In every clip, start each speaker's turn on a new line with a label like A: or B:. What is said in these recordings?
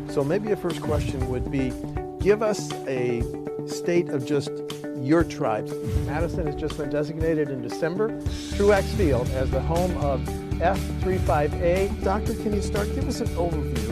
A: So maybe a first question would be, give us a state of just your tribes. Madison has just been designated in December, Truax Field, as the home of F35A. Doctor, can you start? Give us an overview.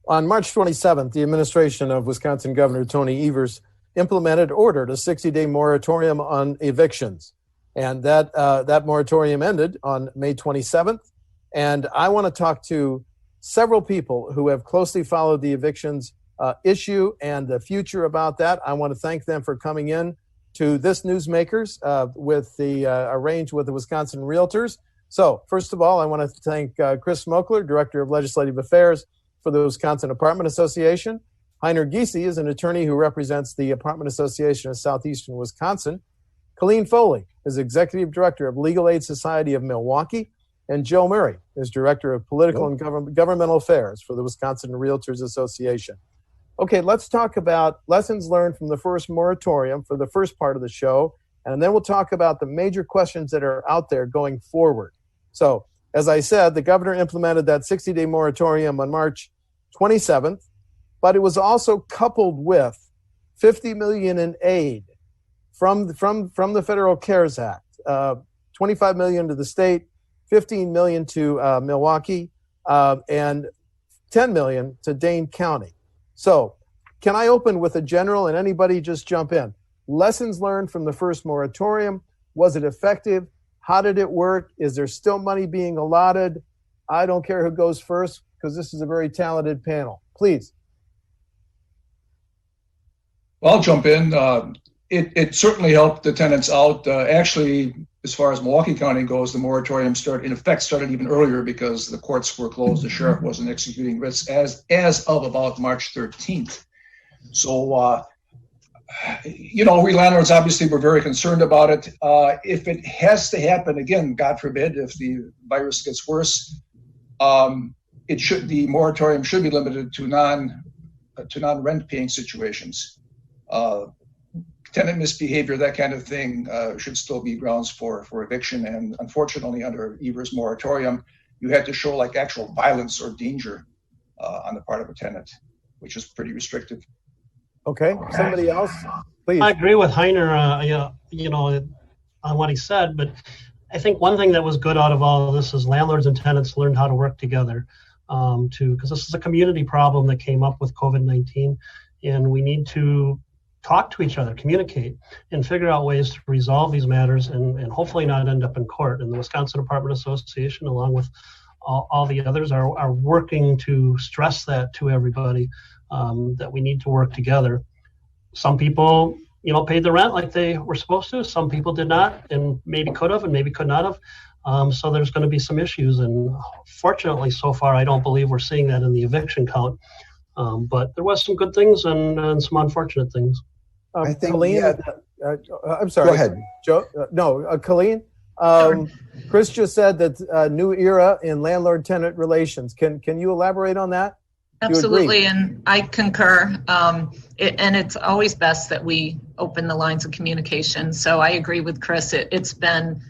A: On March 27th, the administration of Wisconsin Governor Tony Evers ordered a 60-day moratorium on evictions. And that moratorium ended on May 27th. And I want to talk to several people who have closely followed the evictions issue and the future about that. I want to thank them for coming in to this Newsmakers arranged with the Wisconsin Realtors. So first of all, I want to thank Chris Mokler, Director of Legislative Affairs for the Wisconsin Apartment Association. Heiner Giese is an attorney who represents the Apartment Association of Southeastern Wisconsin. Colleen Foley is Executive Director of Legal Aid Society of Milwaukee. And Joe Murray is Director of Political and Governmental Affairs for the Wisconsin Realtors Association. Okay, let's talk about lessons learned from the first moratorium for the first part of the show, and then we'll talk about the major questions that are out there going forward. So, as I said, the governor implemented that 60-day moratorium on March 27th, but it was also coupled with $50 million in aid from the Federal CARES Act, $25 million to the state, $15 million to Milwaukee, and $10 million to Dane County. So, can I open with a general and anybody just jump in? Lessons learned from the first moratorium. Was it effective? How did it work? Is there still money being allotted? I don't care who goes first because this is a very talented panel. Please.
B: Well, I'll jump in. It certainly helped the tenants out. Actually, as far as Milwaukee County goes, the moratorium started even earlier because the courts were closed. The sheriff wasn't executing writs as of about March 13th. So, we landlords obviously were very concerned about it. If it has to happen again, God forbid, if the virus gets worse, the moratorium should be limited to non-rent paying situations. Tenant misbehavior, that kind of thing, should still be grounds for eviction. And unfortunately, under Evers' moratorium, you had to show like actual violence or danger on the part of a tenant, which is pretty restrictive.
A: Okay, somebody else, please.
C: I agree with Heiner, on what he said, but I think one thing that was good out of all of this is landlords and tenants learned how to work together, because this is a community problem that came up with COVID-19, and we need to talk to each other, communicate, and figure out ways to resolve these matters and hopefully not end up in court. And the Wisconsin Apartment Association, along with all the others, are working to stress that to everybody, that we need to work together. Some people, paid the rent like they were supposed to. Some people did not, and maybe could have, and maybe could not have. So there's going to be some issues. And fortunately, so far, I don't believe we're seeing that in the eviction count. But there was some good things and some unfortunate things.
A: I think, Colleen, I'm sorry.
D: Go ahead.
A: Joe. Colleen. Chris just said that new era in landlord-tenant relations. Can you elaborate on that?
E: Absolutely, and I concur. And it's always best that we open the lines of communication. So I agree with Chris. It's been,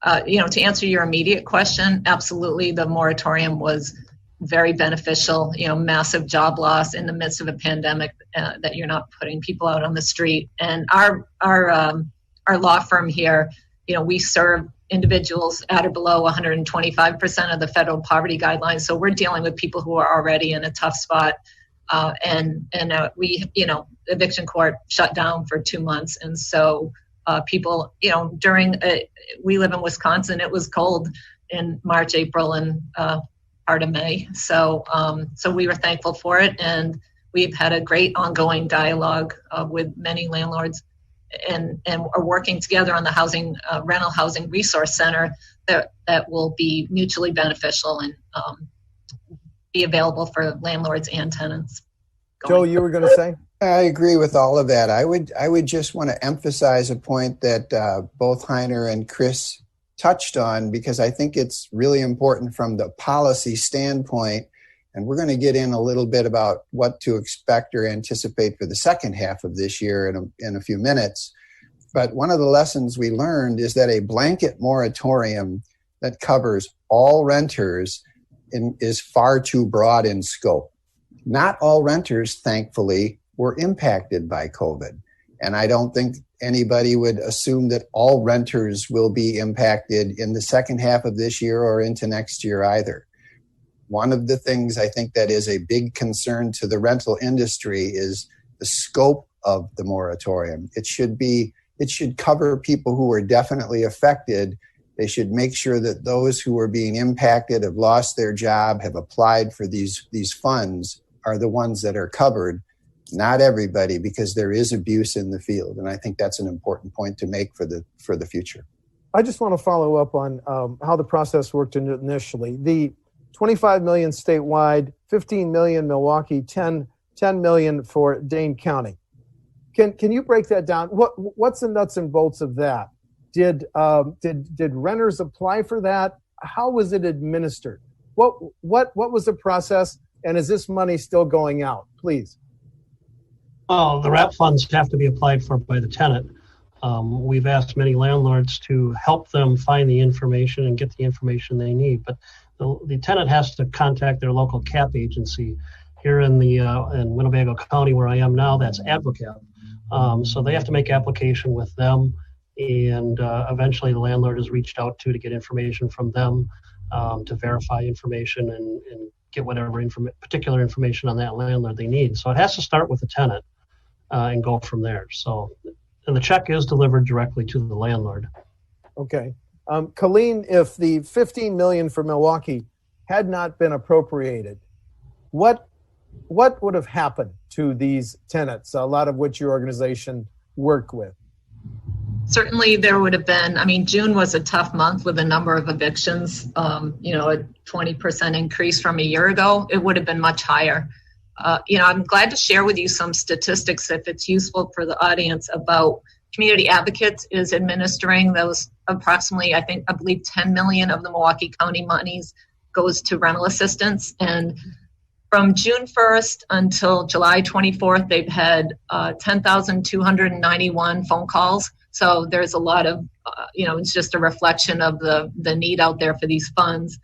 E: to answer your immediate question, absolutely, the moratorium was very beneficial. Massive job loss in the midst of a pandemic, that you're not putting people out on the street. And our law firm here, we serve individuals at or below 125% of the federal poverty guidelines. So we're dealing with people who are already in a tough spot. We, eviction court shut down for 2 months. And so people, we live in Wisconsin, it was cold in March, April, and part of May. So we were thankful for it. And we've had a great ongoing dialogue with many landlords and are working together on the rental housing resource center that will be mutually beneficial and be available for landlords and tenants.
A: Joe, you were going to say?
D: I agree with all of that. I would just want to emphasize a point that both Heiner and Chris touched on, because I think it's really important from the policy standpoint. And we're going to get in a little bit about what to expect or anticipate for the second half of this year in a few minutes. But one of the lessons we learned is that a blanket moratorium that covers all renters is far too broad in scope. Not all renters, thankfully, were impacted by COVID. And I don't think anybody would assume that all renters will be impacted in the second half of this year or into next year either. One of the things I think that is a big concern to the rental industry is the scope of the moratorium. It should cover people who are definitely affected. They should make sure that those who are being impacted, have lost their job, have applied for these funds are the ones that are covered. Not everybody, because there is abuse in the field. And I think that's an important point to make for the future.
A: I just want to follow up on how the process worked initially. The 25 million statewide, 15 million Milwaukee, 10 million for Dane County. Can you break that down? What's the nuts and bolts of that? Did renters apply for that? How was it administered? What was the process? And is this money still going out? Please.
C: Oh, the RAP funds have to be applied for by the tenant. We've asked many landlords to help them find the information and get the information they need, but the tenant has to contact their local CAP agency. Here in Winnebago County, where I am now, that's Advocap. So they have to make application with them, and eventually the landlord is reached out to get information from them to verify information and get whatever particular information on that landlord they need. So it has to start with the tenant and go from there. So, and the check is delivered directly to the landlord.
A: Okay. Colleen, if the $15 million for Milwaukee had not been appropriated, what would have happened to these tenants, a lot of which your organization worked with?
E: Certainly there would have been, June was a tough month with a number of evictions, a 20% increase from a year ago. It would have been much higher. I'm glad to share with you some statistics if it's useful for the audience about Community Advocates is administering those approximately, I believe 10 million of the Milwaukee County monies goes to rental assistance. And from June 1st until July 24th, they've had 10,291 phone calls. So there's a lot of, it's just a reflection of the need out there for these funds.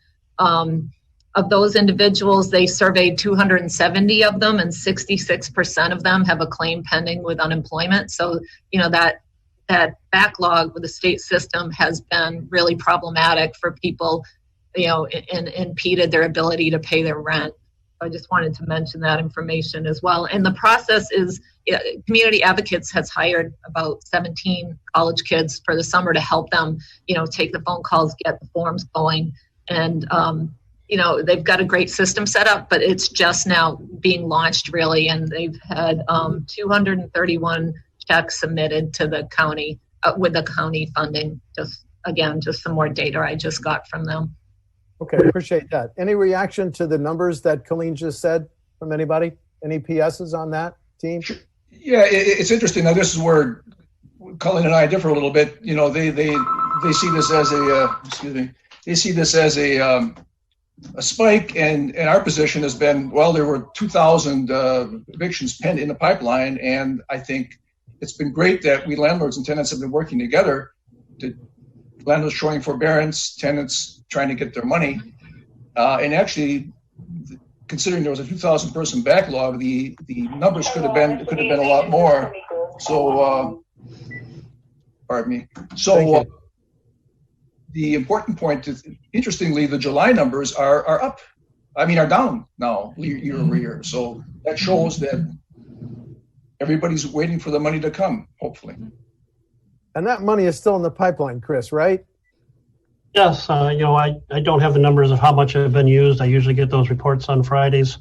E: Of those individuals, they surveyed 270 of them, and 66% of them have a claim pending with unemployment. So, that backlog with the state system has been really problematic for people, and impeded their ability to pay their rent. I just wanted to mention that information as well. And the process is, Community Advocates has hired about 17 college kids for the summer to help them, take the phone calls, get the forms going. And, they've got a great system set up, but it's just now being launched really. And they've had 231 checks submitted to the county with the county funding. Just some more data I just got from them.
A: Okay, appreciate that. Any reaction to the numbers that Colleen just said from anybody? Any PSs on that team?
B: Yeah, it's interesting. Now, this is where Colleen and I differ a little bit. They see this as a spike, and our position has been, well, there were 2,000 evictions penned in the pipeline, and I think it's been great that we landlords and tenants have been working together, to landlords showing forbearance, tenants trying to get their money, and actually, considering there was a 2,000 person backlog, the numbers could have been a lot more. So, pardon me. So. The important point is, interestingly, the July numbers are up. Are down now year over year. So that shows that everybody's waiting for the money to come, hopefully.
A: And that money is still in the pipeline, Chris, right?
C: Yes. I don't have the numbers of how much have been used. I usually get those reports on Fridays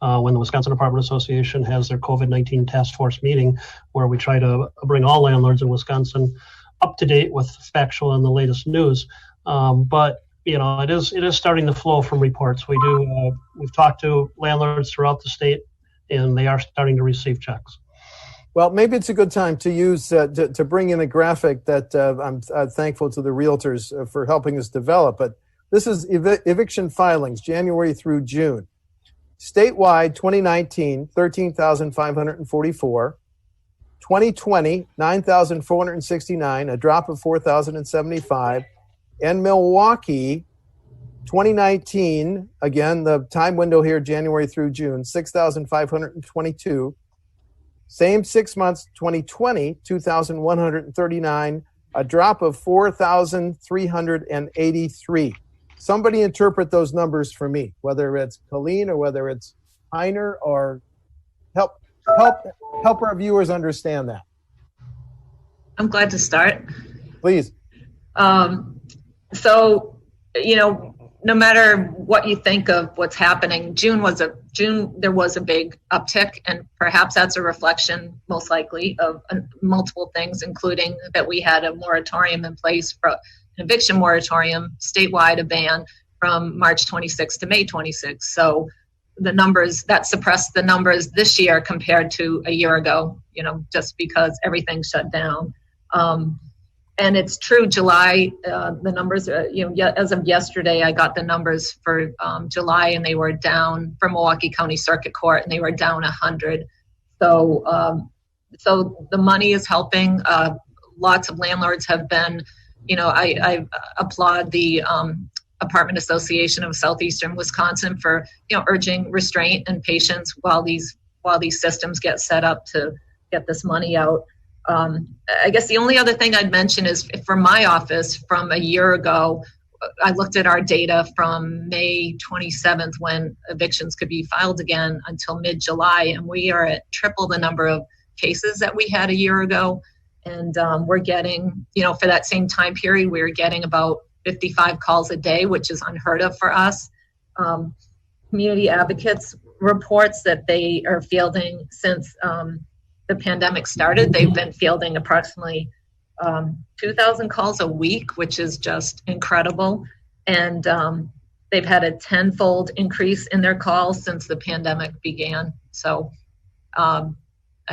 C: when the Wisconsin Apartment Association has their COVID-19 task force meeting, where we try to bring all landlords in Wisconsin up to date with factual and the latest news. But it is starting to flow from reports. We've talked to landlords throughout the state, and they are starting to receive checks.
A: Well, maybe it's a good time to use to bring in a graphic that I'm thankful to the realtors for helping us develop. But this is eviction filings, January through June. Statewide, 2019, 13,544. 2020, 9,469, a drop of 4,075. And Milwaukee, 2019, again, the time window here, January through June, 6,522. Same 6 months, 2020, 2,139, a drop of 4,383. Somebody interpret those numbers for me, whether it's Colleen or whether it's Heiner, or help our viewers understand that.
E: I'm glad to start.
A: Please.
E: So, no matter what you think of what's happening, June there was a big uptick, and perhaps that's a reflection, most likely, of multiple things, including that we had a moratorium in place for an eviction moratorium, statewide, a ban from March 26 to May 26. So the numbers that suppressed the numbers this year compared to a year ago, just because everything shut down. And it's true, July, the numbers, as of yesterday, I got the numbers for July, and they were down for Milwaukee County Circuit Court, and they were down 100. So the money is helping. Lots of landlords have been, I applaud the Apartment Association of Southeastern Wisconsin for, urging restraint and patience while these systems get set up to get this money out. I guess the only other thing I'd mention is for my office from a year ago, I looked at our data from May 27th when evictions could be filed again until mid-July, and we are at triple the number of cases that we had a year ago. And we're getting, for that same time period, we were getting about 55 calls a day, which is unheard of for us. Community Advocates reports that they are fielding since the pandemic started. They've been fielding approximately 2,000 calls a week, which is just incredible. And they've had a tenfold increase in their calls since the pandemic began. So I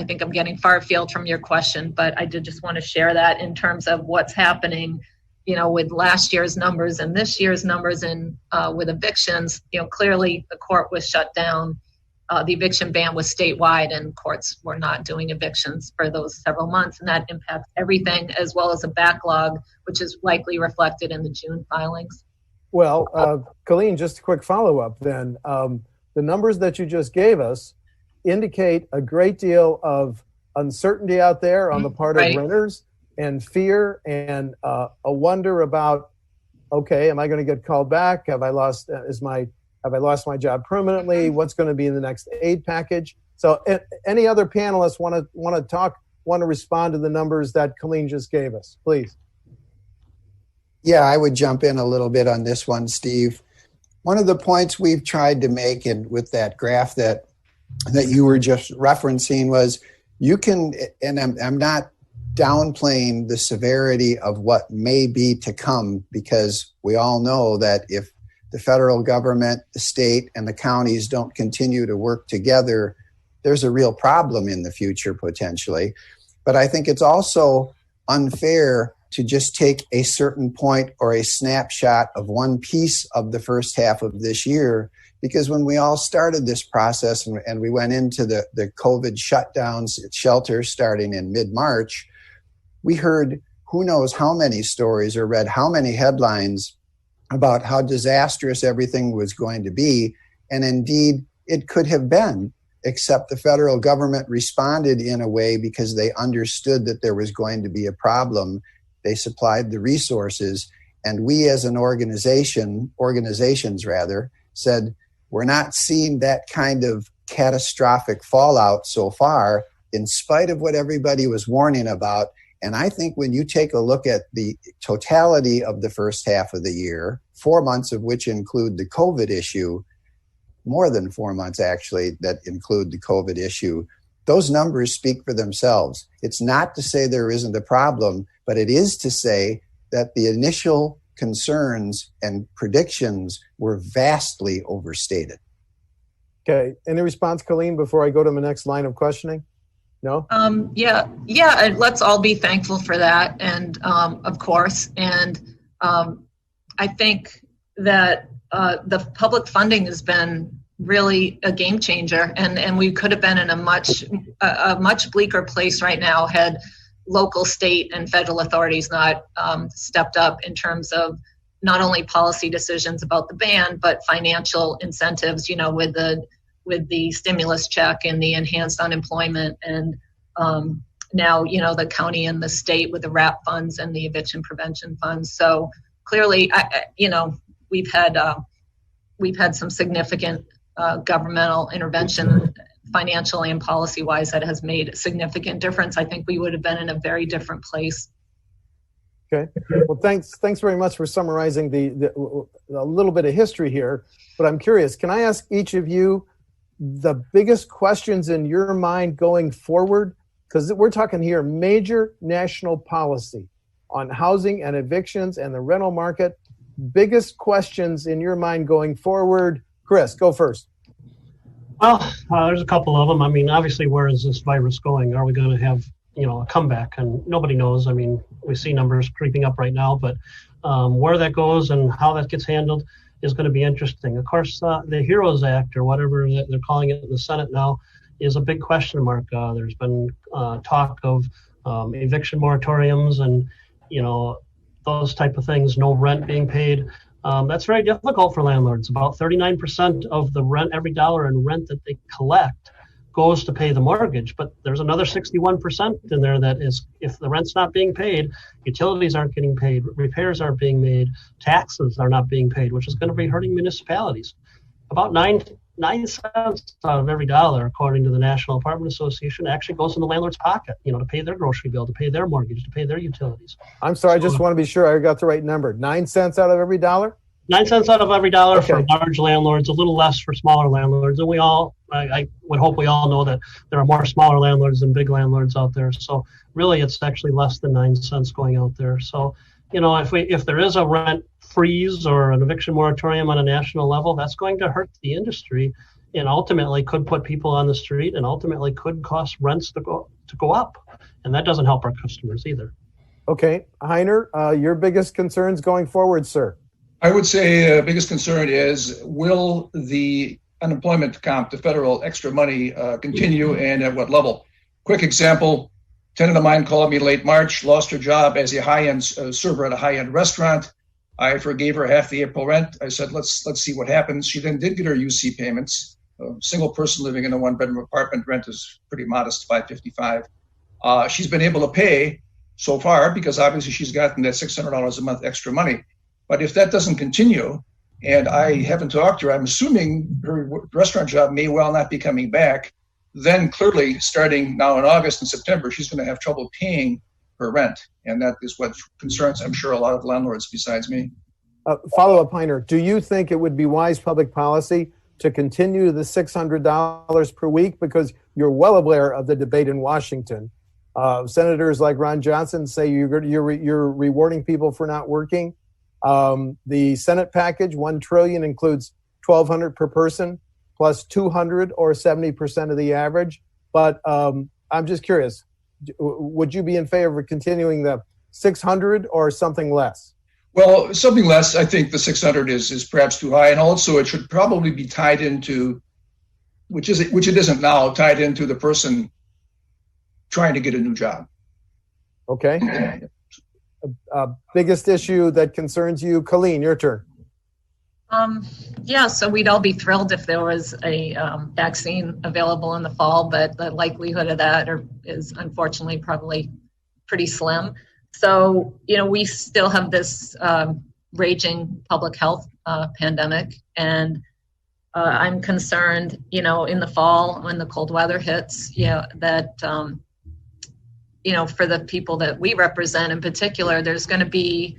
E: think I'm getting far afield from your question, but I did just want to share that in terms of what's happening, with last year's numbers and this year's numbers, and with evictions. Clearly the court was shut down. The eviction ban was statewide, and courts were not doing evictions for those several months, and that impacts everything, as well as a backlog, which is likely reflected in the June filings.
A: Well, Colleen, just a quick follow-up then. The numbers that you just gave us indicate a great deal of uncertainty out there on the part of renters, and fear, and a wonder about, okay, am I going to get called back? Have I lost my job permanently? What's going to be in the next aid package? So any other panelists want to respond to the numbers that Colleen just gave us, please.
D: Yeah, I would jump in a little bit on this one, Steve. One of the points we've tried to make, and with that graph that you were just referencing, was you can, and I'm not downplaying the severity of what may be to come, because we all know that if the federal government, the state, and the counties don't continue to work together, there's a real problem in the future potentially. But I think it's also unfair to just take a certain point or a snapshot of one piece of the first half of this year, because when we all started this process and we went into the COVID shutdowns, shelters starting in mid-March, we heard who knows how many stories or read how many headlines about how disastrous everything was going to be. And indeed, it could have been, except the federal government responded in a way because they understood that there was going to be a problem. They supplied the resources. And we as an organizations said, we're not seeing that kind of catastrophic fallout so far, in spite of what everybody was warning about. And I think when you take a look at the totality of the first half of the year, 4 months of which include the COVID issue, more than 4 months actually that include the COVID issue, those numbers speak for themselves. It's not to say there isn't a problem, but it is to say that the initial concerns and predictions were vastly overstated.
A: Okay. Any response, Colleen, before I go to the next line of questioning? No?
E: Yeah. Let's all be thankful for that. And of course, and I think that the public funding has been really a game changer, and we could have been in a much bleaker place right now had local, state, and federal authorities not stepped up in terms of not only policy decisions about the ban, but financial incentives, with the stimulus check and the enhanced unemployment, and now, the county and the state with the RAP funds and the eviction prevention funds. So clearly, we've had some significant governmental intervention financially and policy-wise that has made a significant difference. I think we would have been in a very different place.
A: Okay. Well, thanks very much for summarizing a little bit of history here. But I'm curious, can I ask each of you the biggest questions in your mind going forward? Because we're talking here major national policy on housing and evictions and the rental market. Biggest questions in your mind going forward. Chris, go first.
C: Well, there's a couple of them. I mean, obviously, where is this virus going? Are we going to have, a comeback? And nobody knows. I mean, we see numbers creeping up right now, but where that goes and how that gets handled is going to be interesting. Of course, the HEROES Act, or whatever they're calling it in the Senate now, is a big question mark. There's been talk of eviction moratoriums and, those type of things, no rent being paid. That's very difficult for landlords. About 39% of the rent, every dollar in rent that they collect goes to pay the mortgage. But there's another 61% in there that is, if the rent's not being paid, utilities aren't getting paid, repairs aren't being made, taxes are not being paid, which is going to be hurting municipalities. About 9 cents out of every dollar, according to the National Apartment Association, actually goes in the landlord's pocket, to pay their grocery bill, to pay their mortgage, to pay their utilities.
A: I'm sorry, I just want to be sure I got the right number. 9 cents out of every dollar?
C: 9 cents out of every dollar
A: Okay.
C: for large landlords, a little less for smaller landlords. And I would hope we all know that there are more smaller landlords than big landlords out there. So really, it's actually less than 9 cents going out there. So, if there is a rent freeze or an eviction moratorium on a national level, that's going to hurt the industry and ultimately could put people on the street and ultimately could cause rents to go up. And that doesn't help our customers either.
A: Okay. Heiner, your biggest concerns going forward, sir?
B: I would say biggest concern is, will the unemployment comp, the federal extra money, continue, and at what level? Quick example, a tenant of mine called me late March, lost her job as a high-end server at a high-end restaurant. I forgave her half the April rent. I said, let's see what happens. She then did get her UC payments. A single person living in a one-bedroom apartment, rent is pretty modest, $555. She's been able to pay so far because obviously she's gotten that $600 a month extra money. But if that doesn't continue, and I haven't talked to her, I'm assuming her restaurant job may well not be coming back, then clearly starting now in August and September, she's going to have trouble paying her rent. And that is what concerns, I'm sure, a lot of landlords besides me.
A: Follow-up, Heiner. Do you think it would be wise public policy to continue the $600 per week? Because you're well aware of the debate in Washington. Senators like Ron Johnson say you're rewarding people for not working. The Senate package, $1 trillion, includes $1,200 per person, plus $200 or 70% of the average. But I'm just curious, would you be in favor of continuing the $600 or something less?
B: Well, something less. I think the $600 is perhaps too high, and also it should probably be tied into, which it isn't now, tied into the person trying to get a new job.
A: Okay. Biggest issue that concerns you, Colleen, your turn.
E: So we'd all be thrilled if there was a vaccine available in the fall, but the likelihood of that is unfortunately probably pretty slim. So, we still have this raging public health pandemic, and I'm concerned, in the fall when the cold weather hits, that, for the people that we represent in particular, there's going to be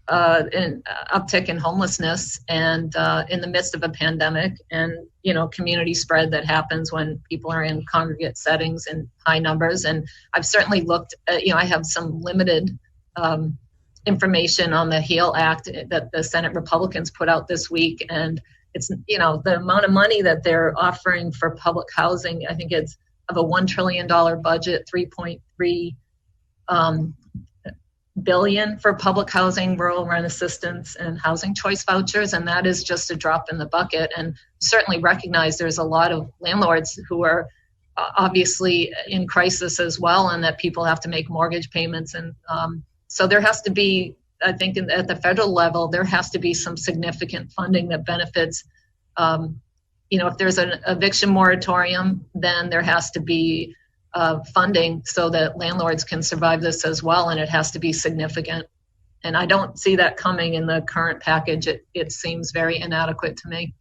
E: an uptick in homelessness and in the midst of a pandemic, and community spread that happens when people are in congregate settings in high numbers. And I've certainly looked at, I have some limited information on the HEAL Act that the Senate Republicans put out this week, and it's the amount of money that they're offering for public housing. I think it's of a $1 trillion budget, $3.3 billion for public housing, rural rent assistance, and housing choice vouchers, and that is just a drop in the bucket. And certainly recognize there's a lot of landlords who are obviously in crisis as well, and that people have to make mortgage payments. And so there has to be, I think at the federal level, there has to be some significant funding that benefits, if there's an eviction moratorium, then there has to be funding so that landlords can survive this as well, and it has to be significant. And I don't see that coming in the current package. It seems very inadequate to me.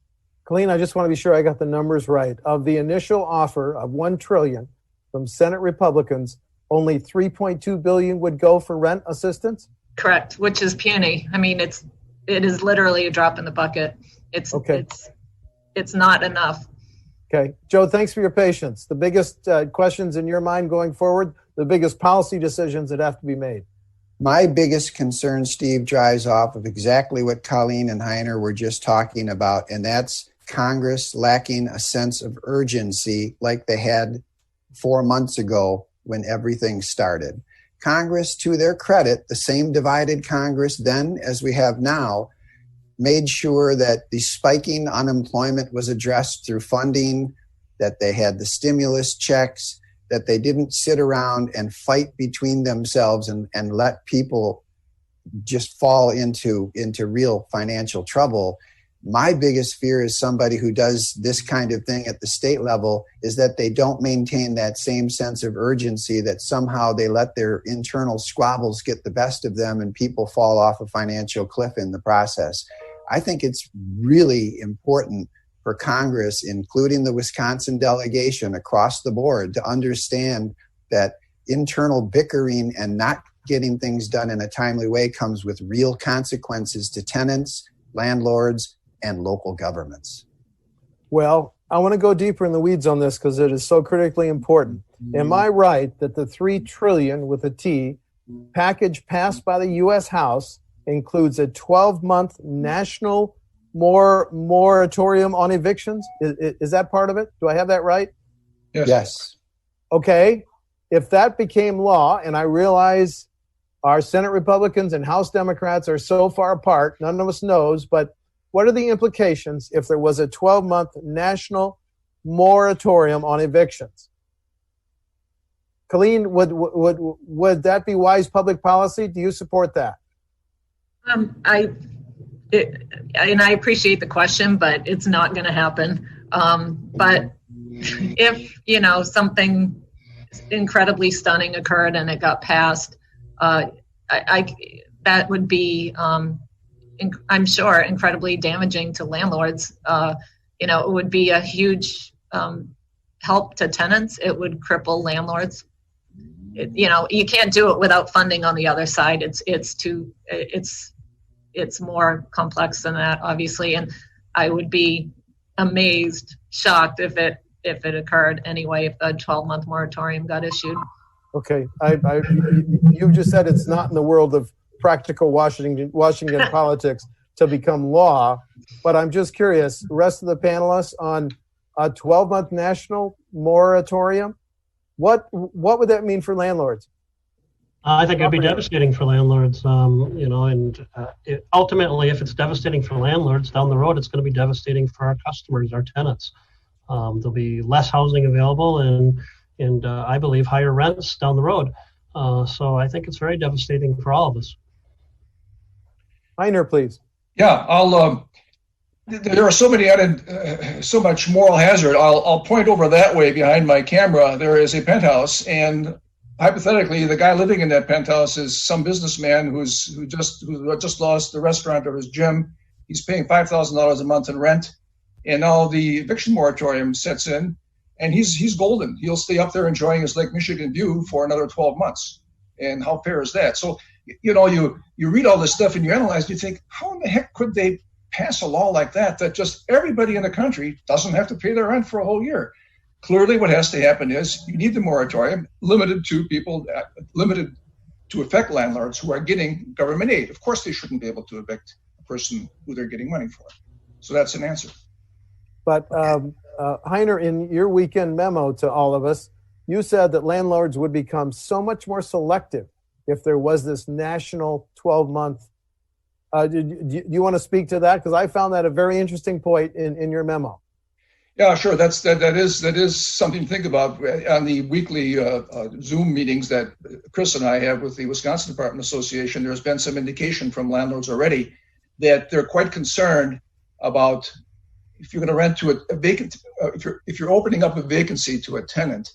A: Colleen, I just want to be sure I got the numbers right. Of the initial offer of $1 trillion from Senate Republicans, only $3.2 billion would go for rent assistance?
E: Correct, which is puny. I mean, it is literally a drop in the bucket. It's not enough.
A: Okay. Joe, thanks for your patience. The biggest questions in your mind going forward, the biggest policy decisions that have to be made.
D: My biggest concern, Steve, drives off of exactly what Colleen and Heiner were just talking about, and that's Congress lacking a sense of urgency like they had 4 months ago when everything started. Congress, to their credit, the same divided Congress then as we have now, made sure that the spiking unemployment was addressed through funding, that they had the stimulus checks, that they didn't sit around and fight between themselves and let people just fall into real financial trouble. My biggest fear as somebody who does this kind of thing at the state level is that they don't maintain that same sense of urgency, that somehow they let their internal squabbles get the best of them and people fall off a financial cliff in the process. I think it's really important for Congress, including the Wisconsin delegation across the board, to understand that internal bickering and not getting things done in a timely way comes with real consequences to tenants, landlords, and local governments.
A: Well, I want to go deeper in the weeds on this because it is so critically important. Am I right that the $3 trillion with a T package passed by the U.S. House includes a 12-month national moratorium on evictions? Is that part of it? Do I have that right?
D: Yes.
A: Okay. If that became law, and I realize our Senate Republicans and House Democrats are so far apart, none of us knows, but what are the implications if there was a 12-month national moratorium on evictions? Colleen, would that be wise public policy? Do you support that?
E: I appreciate the question, but it's not going to happen. But if, something incredibly stunning occurred and it got passed, that would be, I'm sure, incredibly damaging to landlords. It would be a huge help to tenants. It would cripple landlords. You can't do it without funding on the other side. It's more complex than that, obviously, and I would be amazed, shocked if it occurred anyway, if a 12-month moratorium got issued.
A: Okay, you just said it's not in the world of practical Washington politics to become law, but I'm just curious, the rest of the panelists, on a 12-month national moratorium, what would that mean for landlords?
C: I think it'd be devastating for landlords, ultimately, if it's devastating for landlords down the road, it's going to be devastating for our customers, our tenants. There'll be less housing available and I believe higher rents down the road. So I think it's very devastating for all of us.
A: Heiner, please.
B: Yeah, there are so much moral hazard. I'll point over that way behind my camera. There is a penthouse, and hypothetically, the guy living in that penthouse is some businessman who just lost the restaurant or his gym. He's paying $5,000 a month in rent, and now the eviction moratorium sets in, and he's golden. He'll stay up there enjoying his Lake Michigan view for another 12 months. And how fair is that? So, you read all this stuff and you analyze, you think, how in the heck could they pass a law like that just everybody in the country doesn't have to pay their rent for a whole year? Clearly, what has to happen is you need the moratorium limited to affect landlords who are getting government aid. Of course, they shouldn't be able to evict a person who they're getting money for. So that's an answer.
A: But Heiner, in your weekend memo to all of us, you said that landlords would become so much more selective if there was this national 12-month. Do you want to speak to that? Because I found that a very interesting point in your memo.
B: Yeah, sure. That is something to think about on the weekly Zoom meetings that Chris and I have with the Wisconsin Apartment Association. There's been some indication from landlords already that they're quite concerned about if you're going to rent to a vacant. If you're opening up a vacancy to a tenant,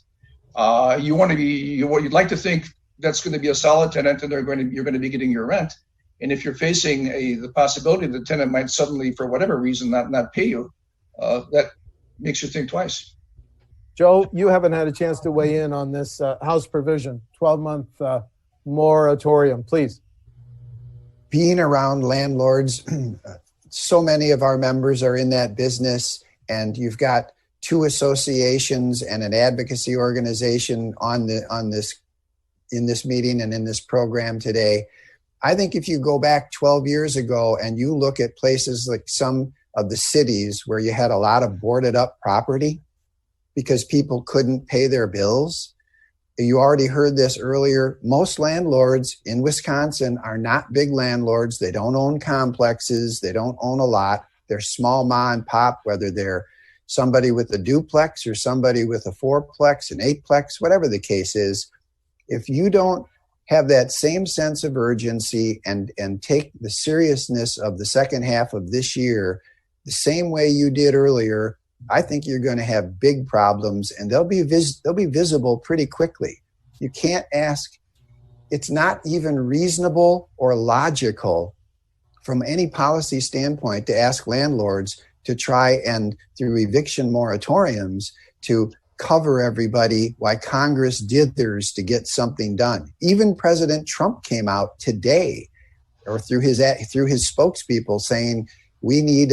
B: you'd like to think that's going to be a solid tenant and you're going to be getting your rent. And if you're facing the possibility that the tenant might suddenly, for whatever reason, not pay you, that makes you think twice.
A: Joe, you haven't had a chance to weigh in on this House provision, 12-month moratorium, please.
D: Being around landlords, so many of our members are in that business, and you've got 2 associations and an advocacy organization in this meeting and in this program today. I think if you go back 12 years ago and you look at places like some of the cities where you had a lot of boarded up property because people couldn't pay their bills. You already heard this earlier. Most landlords in Wisconsin are not big landlords. They don't own complexes. They don't own a lot. They're small ma and pop, whether they're somebody with a duplex or somebody with a 4-plex, an 8-plex, whatever the case is. If you don't have that same sense of urgency and take the seriousness of the second half of this year the same way you did earlier, I think you're going to have big problems, and they'll be visible pretty quickly. You can't ask. It's not even reasonable or logical from any policy standpoint to ask landlords to try and, through eviction moratoriums, to cover everybody while Congress did theirs to get something done. Even President Trump came out today, or through his spokespeople, saying, we need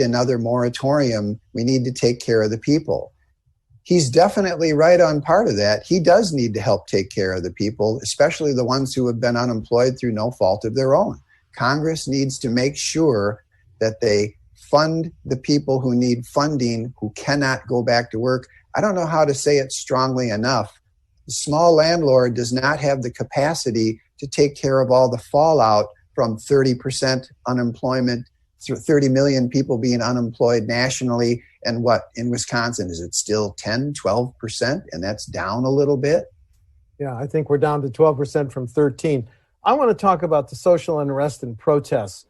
D: another moratorium. We need to take care of the people. He's definitely right on part of that. He does need to help take care of the people, especially the ones who have been unemployed through no fault of their own. Congress needs to make sure that they fund the people who need funding, who cannot go back to work. I don't know how to say it strongly enough. The small landlord does not have the capacity to take care of all the fallout from 30% unemployment, 30 million people being unemployed nationally. And what, in Wisconsin, is it still 10, 12%? And that's down a little bit?
A: Yeah, I think we're down to 12% from 13. I want to talk about the social unrest and protests.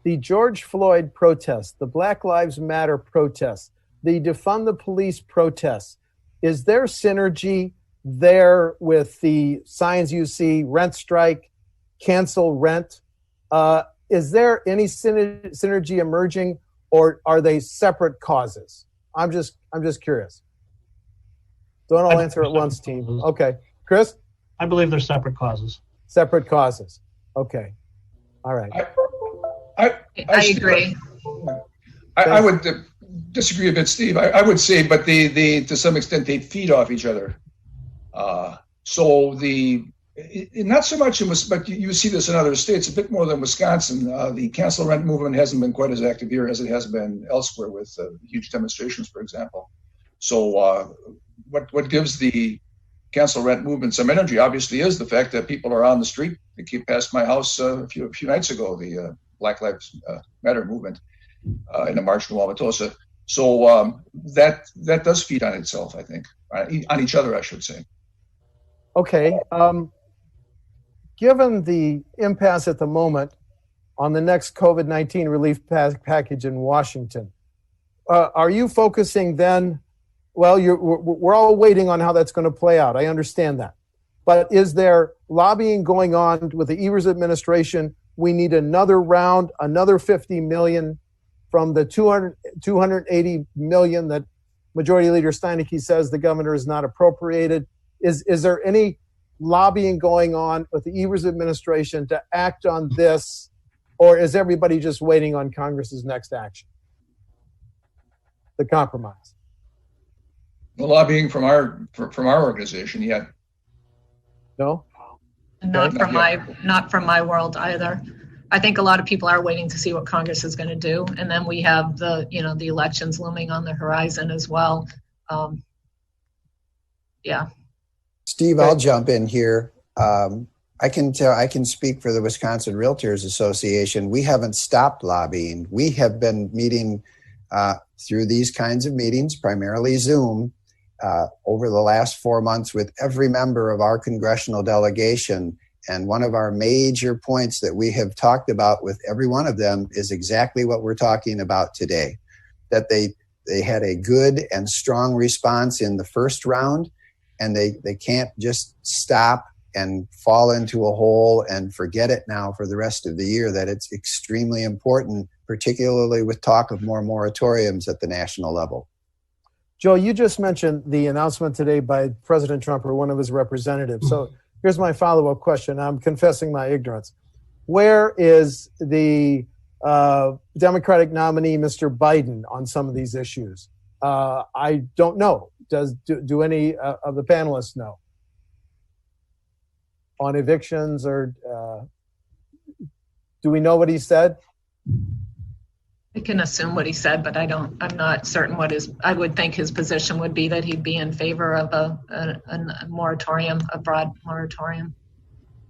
A: The George Floyd protests, the Black Lives Matter protests, the defund the police protests. Is there synergy there with the signs you see, rent strike, cancel rent? Is there any synergy emerging, or are they separate causes? I'm just curious. Don't all answer at once, team. Okay. Chris?
C: I believe they're separate causes.
A: Separate causes. Okay. All right.
E: I agree.
B: I would disagree a bit, Steve. I would say, but they to some extent they feed off each other. Not so much but you see this in other states, a bit more than Wisconsin. The cancel rent movement hasn't been quite as active here as it has been elsewhere with huge demonstrations, for example. So what gives the cancel rent movement some energy, obviously, is the fact that people are on the street. They came past my house a few nights ago, the Black Lives Matter movement in the march in Wauwatosa. So that does feed on itself, I think, on each other, I should say.
A: Okay. Given the impasse at the moment on the next COVID-19 relief package in Washington, are you focusing then? Well, we're all waiting on how that's going to play out. I understand that. But is there lobbying going on with the Evers administration? We need another round, another $50 million from the $280 million that Majority Leader Steineke says the governor has not appropriated. Is there any lobbying going on with the Evers administration to act on this, or is everybody just waiting on Congress's next action? The compromise.
B: The lobbying from our organization yet?
A: No.
E: Not from my world either. I think a lot of people are waiting to see what Congress is going to do, and then we have the elections looming on the horizon as well. Yeah.
D: Steve, I'll jump in here. I can speak for the Wisconsin Realtors Association. We haven't stopped lobbying. We have been meeting through these kinds of meetings, primarily Zoom, over the last 4 months with every member of our congressional delegation. And one of our major points that we have talked about with every one of them is exactly what we're talking about today, that they had a good and strong response in the first round, and they can't just stop and fall into a hole and forget it now for the rest of the year, that it's extremely important, particularly with talk of more moratoriums at the national level.
A: Joe, you just mentioned the announcement today by President Trump or one of his representatives. So here's my follow-up question. I'm confessing my ignorance. Where is the Democratic nominee, Mr. Biden, on some of these issues? I don't know. Do any of the panelists know? On evictions, or do we know what he said?
E: I can assume what he said, but I'm not certain I would think his position would be that he'd be in favor of a moratorium, a broad moratorium.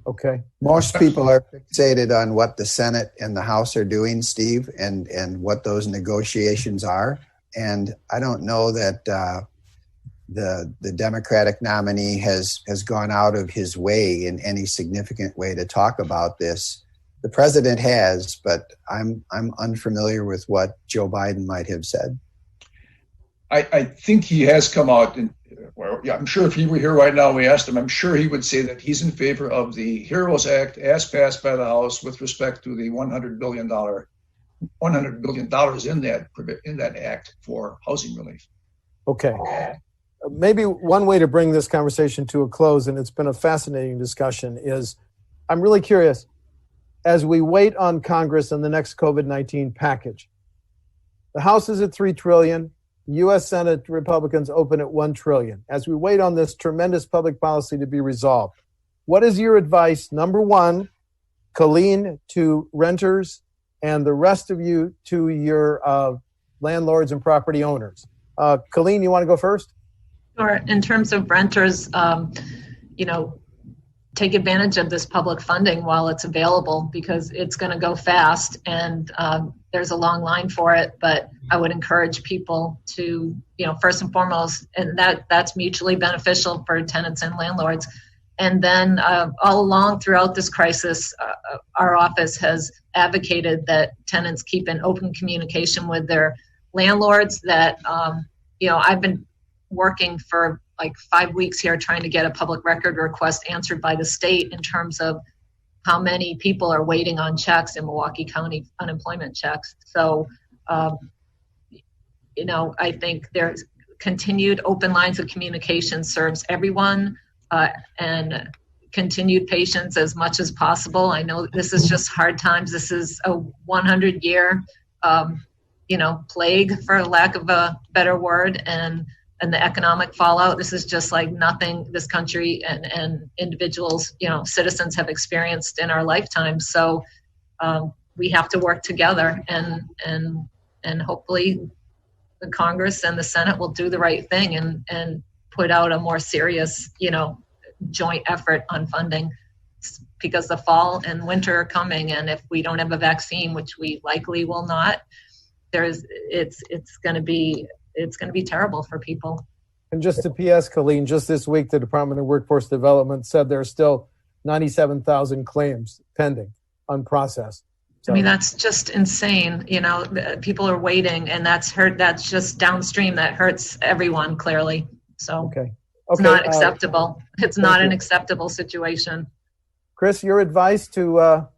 A: Okay.
D: Most people are fixated on what the Senate and the House are doing, Steve, and what those negotiations are. And I don't know that the Democratic nominee has gone out of his way in any significant way to talk about this. The president has, but I'm unfamiliar with what Joe Biden might have said.
B: I think he has come out, and I'm sure if he were here right now, we asked him, I'm sure he would say that he's in favor of the HEROES Act as passed by the House with respect to the $100 billion in that act for housing relief.
A: Okay. Maybe one way to bring this conversation to a close, and it's been a fascinating discussion, is I'm really curious, as we wait on Congress and the next COVID-19 package, the House is at $3 trillion, U.S. Senate Republicans open at $1 trillion. As we wait on this tremendous public policy to be resolved, what is your advice, number one, Colleen, to renters, and the rest of you to your landlords and property owners? Colleen, you want to go first?
E: Sure. In terms of renters, take advantage of this public funding while it's available, because it's going to go fast and there's a long line for it. But I would encourage people to, first and foremost, and that's mutually beneficial for tenants and landlords. And then all along throughout this crisis, our office has advocated that tenants keep in open communication with their landlords. That, I've been working for like 5 weeks here trying to get a public record request answered by the state in terms of how many people are waiting on checks in Milwaukee County unemployment checks. So, I think there's continued open lines of communication serves everyone, and continued patience as much as possible. I know this is just hard times. This is a 100-year, plague, for lack of a better word, and the economic fallout. This is just like nothing this country and individuals, citizens have experienced in our lifetime. So we have to work together, and hopefully the Congress and the Senate will do the right thing and put out a more serious, joint effort on funding, because the fall and winter are coming. And if we don't have a vaccine, which we likely will not, it's going to be terrible for people.
A: And just to PS, Colleen, just this week, the Department of Workforce Development said there are still 97,000 claims pending, unprocessed. So,
E: that's just insane. People are waiting, and that's just downstream. That hurts everyone, clearly. So it's not acceptable. It's not an acceptable situation.
A: Chris, your advice to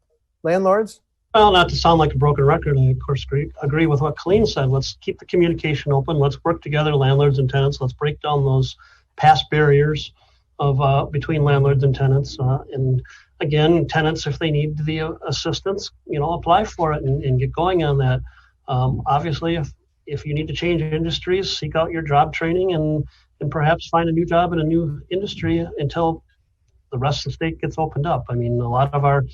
A: landlords?
C: Well, not to sound like a broken record, I of course agree with what Colleen said. Let's keep the communication open. Let's work together, landlords and tenants. Let's break down those past barriers of between landlords and tenants. And again, tenants, if they need the assistance, apply for it and get going on that. Obviously, if you need to change industries, seek out your job training and perhaps find a new job in a new industry until the rest of the state gets opened up. A lot of our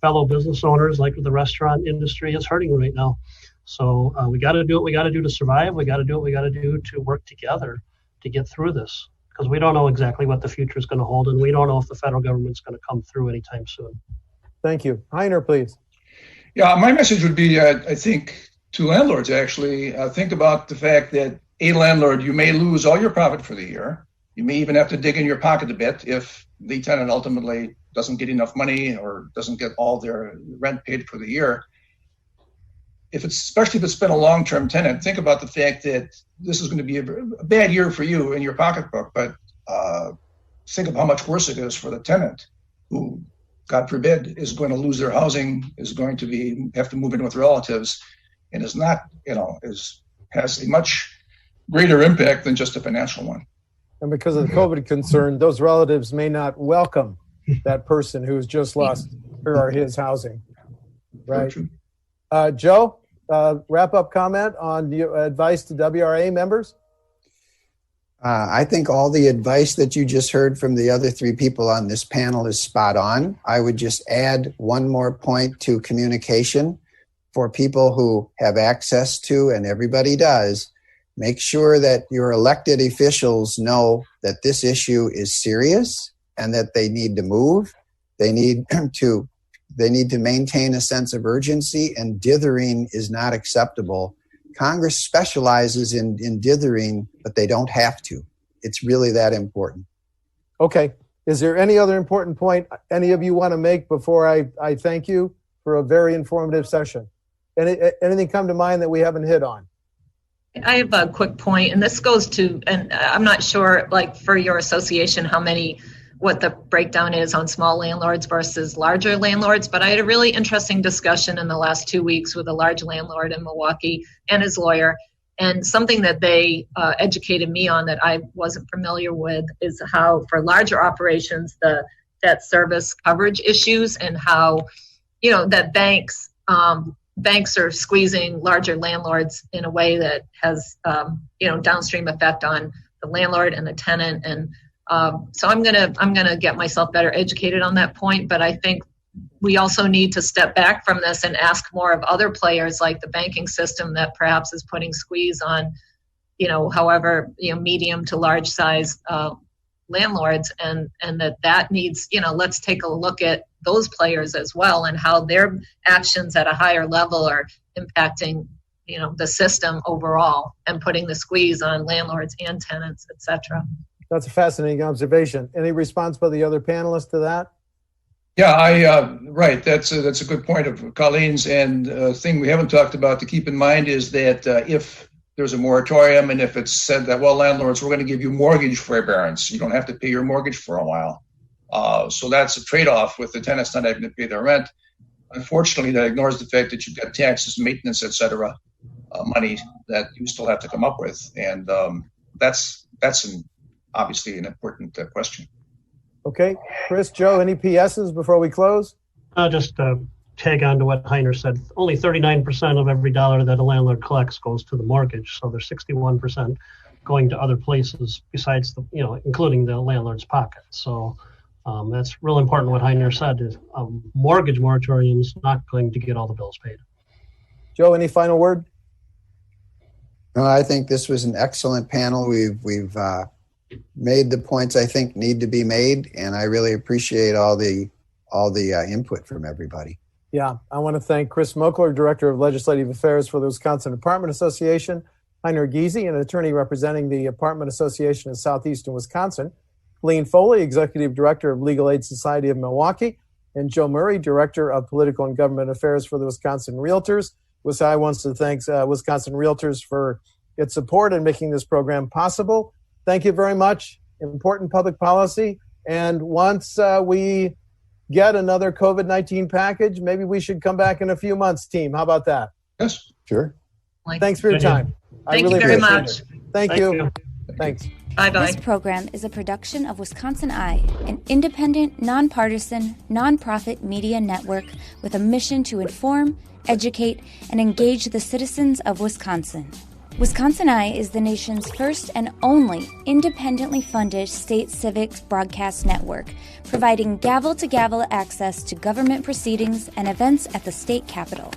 C: fellow business owners, like the restaurant industry, is hurting right now. So we got to do what we got to do to survive. We got to do what we got to do to work together to get through this, because we don't know exactly what the future is going to hold, and we don't know if the federal government's going to come through anytime soon.
A: Thank you. Heiner, please.
B: Yeah, my message would be, I think to landlords, actually. Think about the fact that a landlord, you may lose all your profit for the year. You may even have to dig in your pocket a bit if the tenant ultimately doesn't get enough money or doesn't get all their rent paid for the year. Especially if it's been a long-term tenant, think about the fact that this is going to be a bad year for you in your pocketbook, but think of how much worse it is for the tenant who, God forbid, is going to lose their housing, is going to have to move in with relatives, and is not, has a much greater impact than just a financial one.
A: And because of the COVID concern, those relatives may not welcome that person who's just lost her or his housing. Right. Joe, wrap-up comment on your advice to WRA members?
D: I think all the advice that you just heard from the other three people on this panel is spot on. I would just add one more point to communication for people who have access to, and everybody does. Make sure that your elected officials know that this issue is serious and that they need to move. They need to maintain a sense of urgency, and dithering is not acceptable. Congress specializes in dithering, but they don't have to. It's really that important.
A: Okay. Is there any other important point any of you want to make before I thank you for a very informative session? Anything come to mind that we haven't hit on?
E: I have a quick point, and this goes to, and I'm not sure, like for your association, what the breakdown is on small landlords versus larger landlords, but I had a really interesting discussion in the last 2 weeks with a large landlord in Milwaukee and his lawyer, and something that they educated me on that I wasn't familiar with is how for larger operations, the debt service coverage issues, and how, that banks are squeezing larger landlords in a way that has, downstream effect on the landlord and the tenant. And so I'm gonna get myself better educated on that point. But I think we also need to step back from this and ask more of other players like the banking system that perhaps is putting squeeze on, medium to large size landlords, and that needs, let's take a look at those players as well and how their actions at a higher level are impacting, the system overall and putting the squeeze on landlords and tenants, et cetera.
A: That's a fascinating observation. Any response by the other panelists to that?
B: Yeah, right. That's a good point of Colleen's. And thing we haven't talked about to keep in mind is that if there's a moratorium and if it's said that, well, landlords, we're going to give you mortgage forbearance, you don't have to pay your mortgage for a while. So that's a trade-off with the tenants not having to pay their rent. Unfortunately, that ignores the fact that you've got taxes, maintenance, et cetera, money that you still have to come up with. And that's obviously an important question. Okay.
A: Chris, Joe, any PSs before we close?
C: Just tag on to what Heiner said. Only 39% of every dollar that a landlord collects goes to the mortgage. So there's 61% going to other places besides including the landlord's pocket. So that's real important what Heiner said is mortgage moratorium is not going to get all the bills paid.
A: Joe, any final word?
D: No, I think this was an excellent panel. We've made the points I think need to be made, and I really appreciate all the input from everybody.
A: Yeah, I want to thank Chris Mokler, Director of Legislative Affairs for the Wisconsin Apartment Association, Heiner Giese, an attorney representing the Apartment Association of Southeastern Wisconsin, Colleen Foley, Executive Director of Legal Aid Society of Milwaukee, and Joe Murray, Director of Political and Governmental Affairs for the Wisconsin Realtors. WisconSI wants to thank Wisconsin Realtors for its support in making this program possible. Thank you very much. Important public policy. And once we get another COVID-19 package, maybe we should come back in a few months, team. How about that?
B: Yes.
D: Sure.
A: Thanks for your time.
E: Thank you very much.
A: Thank you. Thanks.
E: Bye-bye.
F: This program is a production of WisconsinEye, an independent, nonpartisan, nonprofit media network with a mission to inform, educate, and engage the citizens of Wisconsin. WisconsinEye is the nation's first and only independently funded state civics broadcast network, providing gavel-to-gavel access to government proceedings and events at the state capitol.